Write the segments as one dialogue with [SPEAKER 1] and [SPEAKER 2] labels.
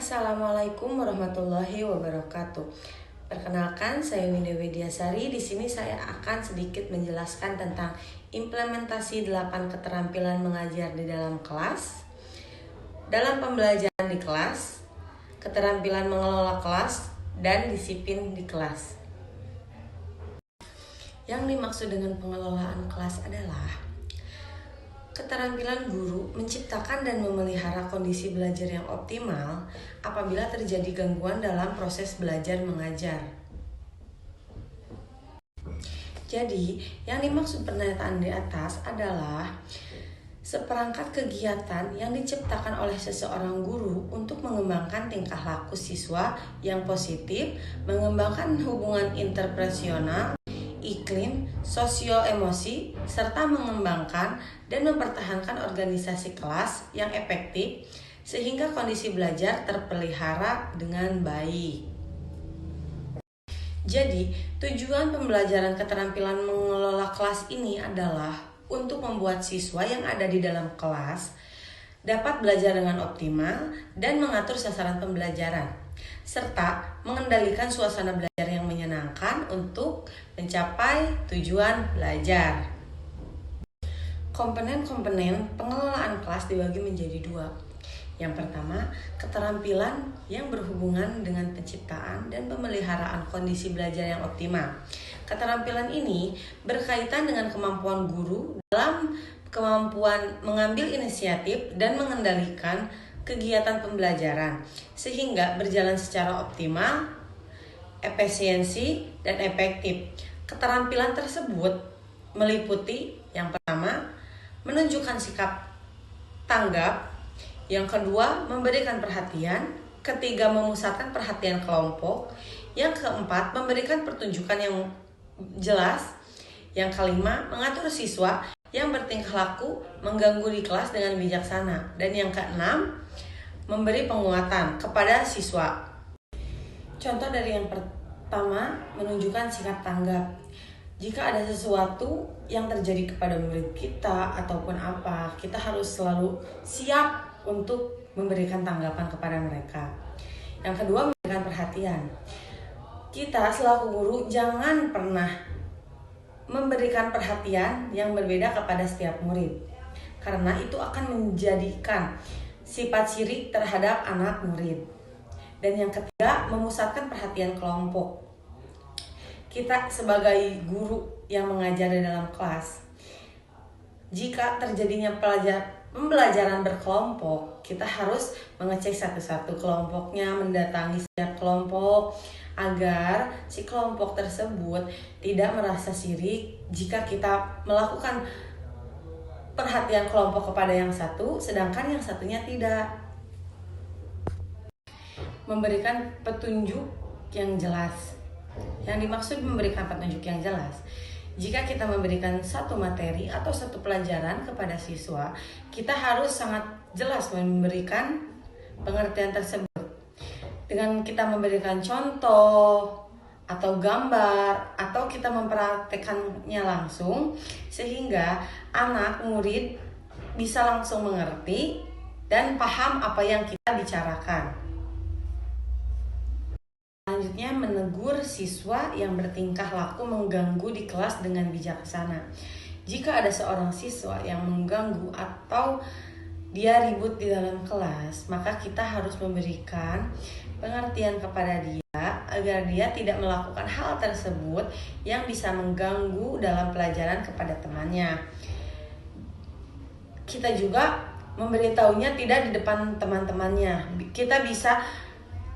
[SPEAKER 1] Assalamualaikum warahmatullahi wabarakatuh. Perkenalkan, saya Winda Widiasari. Di sini saya akan sedikit menjelaskan tentang implementasi 8 keterampilan mengajar di dalam kelas, dalam pembelajaran di kelas, keterampilan mengelola kelas, dan disiplin di kelas. Yang dimaksud dengan pengelolaan kelas adalah keterampilan guru menciptakan dan memelihara kondisi belajar yang optimal apabila terjadi gangguan dalam proses belajar mengajar. Jadi, yang dimaksud pernyataan di atas adalah seperangkat kegiatan yang diciptakan oleh seseorang guru untuk mengembangkan tingkah laku siswa yang positif, mengembangkan hubungan interpersonal, iklim, sosio-emosi, serta mengembangkan dan mempertahankan organisasi kelas yang efektif sehingga kondisi belajar terpelihara dengan baik. Jadi, tujuan pembelajaran keterampilan mengelola kelas ini adalah untuk membuat siswa yang ada di dalam kelas dapat belajar dengan optimal dan mengatur sasaran pembelajaran, serta mengendalikan suasana belajar yang menyenangkan untuk mencapai tujuan belajar. Komponen-komponen pengelolaan kelas dibagi menjadi 2. Yang pertama, keterampilan yang berhubungan dengan penciptaan dan pemeliharaan kondisi belajar yang optimal. Keterampilan ini berkaitan dengan kemampuan guru dalam kemampuan mengambil inisiatif dan mengendalikan kegiatan pembelajaran sehingga berjalan secara optimal, efisiensi, dan efektif. Keterampilan tersebut meliputi yang pertama, menunjukkan sikap tanggap, yang kedua, memberikan perhatian, ketiga, memusatkan perhatian kelompok, yang keempat, memberikan pertunjukan yang jelas, yang kelima, mengatur siswa yang bertingkah laku mengganggu di kelas dengan bijaksana, dan yang keenam, memberi penguatan kepada siswa. Contoh dari yang pertama, menunjukkan sikap tanggap. Jika ada sesuatu yang terjadi kepada murid kita ataupun apa, kita harus selalu siap untuk memberikan tanggapan kepada mereka. Yang kedua, memberikan perhatian. Kita selaku guru jangan pernah memberikan perhatian yang berbeda kepada setiap murid, karena itu akan menjadikan sifat sirik terhadap anak murid. Dan yang ketiga, memusatkan perhatian kelompok. Kita sebagai guru yang mengajar di dalam kelas, jika terjadinya pembelajaran berkelompok, kita harus mengecek satu-satu kelompoknya, mendatangi setiap kelompok agar si kelompok tersebut tidak merasa sirik jika kita melakukan perhatian kelompok kepada yang satu, sedangkan yang satunya tidak. Memberikan petunjuk yang jelas. Yang dimaksud memberikan petunjuk yang jelas, jika kita memberikan satu materi atau satu pelajaran kepada siswa, kita harus sangat jelas memberikan pengertian tersebut. Dengan kita memberikan contoh atau gambar, atau kita mempraktekannya langsung, sehingga anak murid bisa langsung mengerti dan paham apa yang kita bicarakan. Selanjutnya, menegur siswa yang bertingkah laku mengganggu di kelas dengan bijaksana. Jika ada seorang siswa yang mengganggu atau dia ribut di dalam kelas, maka kita harus memberikan pengertian kepada dia agar dia tidak melakukan hal tersebut yang bisa mengganggu dalam pelajaran kepada temannya. Kita juga memberitahunya tidak di depan teman-temannya. Kita bisa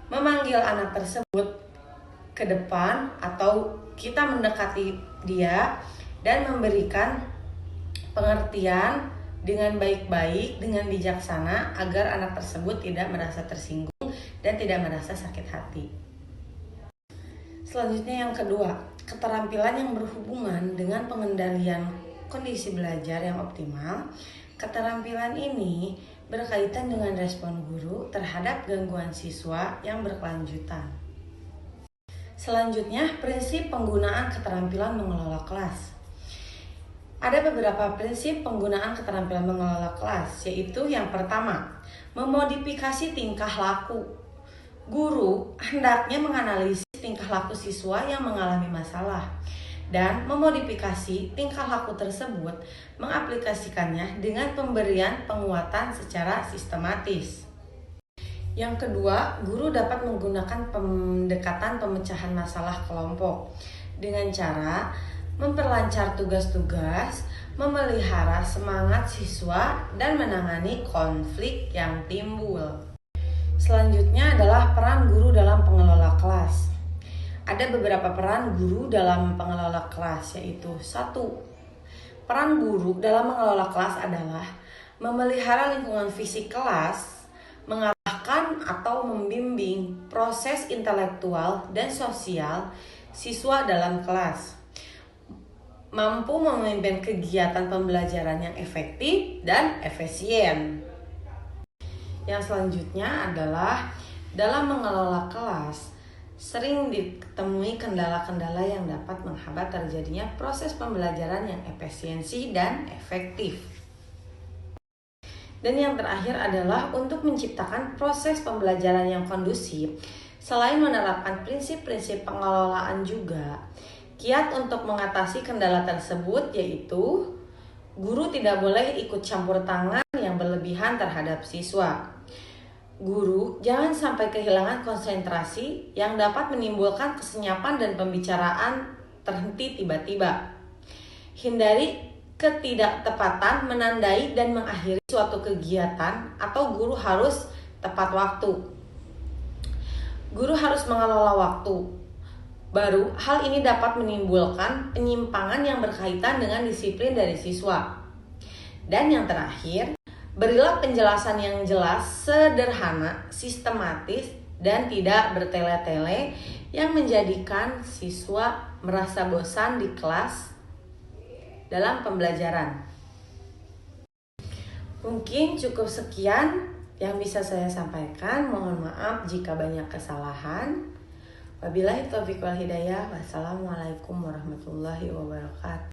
[SPEAKER 1] memanggil anak tersebut ke depan atau kita mendekati dia dan memberikan pengertian dengan baik-baik, dengan bijaksana agar anak tersebut tidak merasa tersinggung dan tidak merasa sakit hati. Selanjutnya yang kedua, keterampilan yang berhubungan dengan pengendalian kondisi belajar yang optimal. Keterampilan ini berkaitan dengan respon guru terhadap gangguan siswa yang berkelanjutan. Selanjutnya, prinsip penggunaan keterampilan mengelola kelas. Ada beberapa prinsip penggunaan keterampilan mengelola kelas, yaitu yang pertama, memodifikasi tingkah laku. Guru hendaknya menganalisis tingkah laku siswa yang mengalami masalah dan memodifikasi tingkah laku tersebut, mengaplikasikannya dengan pemberian penguatan secara sistematis. Yang kedua, guru dapat menggunakan pendekatan pemecahan masalah kelompok dengan cara memperlancar tugas-tugas, memelihara semangat siswa, dan menangani konflik yang timbul. Selanjutnya adalah peran guru dalam pengelola kelas. Ada beberapa peran guru dalam pengelola kelas, yaitu 1. Peran guru dalam mengelola kelas adalah memelihara lingkungan fisik kelas, mengarahkan atau membimbing proses intelektual dan sosial siswa dalam kelas, mampu memimpin kegiatan pembelajaran yang efektif dan efisien. Yang selanjutnya adalah dalam mengelola kelas, sering ditemui kendala-kendala yang dapat menghambat terjadinya proses pembelajaran yang efisiensi dan efektif. Dan yang terakhir adalah untuk menciptakan proses pembelajaran yang kondusif. Selain menerapkan prinsip-prinsip pengelolaan juga, kiat untuk mengatasi kendala tersebut yaitu guru tidak boleh ikut campur tangan yang berlebihan terhadap siswa. Guru jangan sampai kehilangan konsentrasi yang dapat menimbulkan kesenyapan dan pembicaraan terhenti tiba-tiba. Hindari ketidaktepatan menandai dan mengakhiri suatu kegiatan atau guru harus tepat waktu. Guru harus mengelola waktu. Baru hal ini dapat menimbulkan penyimpangan yang berkaitan dengan disiplin dari siswa. Dan yang terakhir, berilah penjelasan yang jelas, sederhana, sistematis, dan tidak bertele-tele yang menjadikan siswa merasa bosan di kelas dalam pembelajaran. Mungkin cukup sekian yang bisa saya sampaikan. Mohon maaf jika banyak kesalahan. Wabillahi taufiq wal hidayah. Wassalamualaikum warahmatullahi wabarakatuh.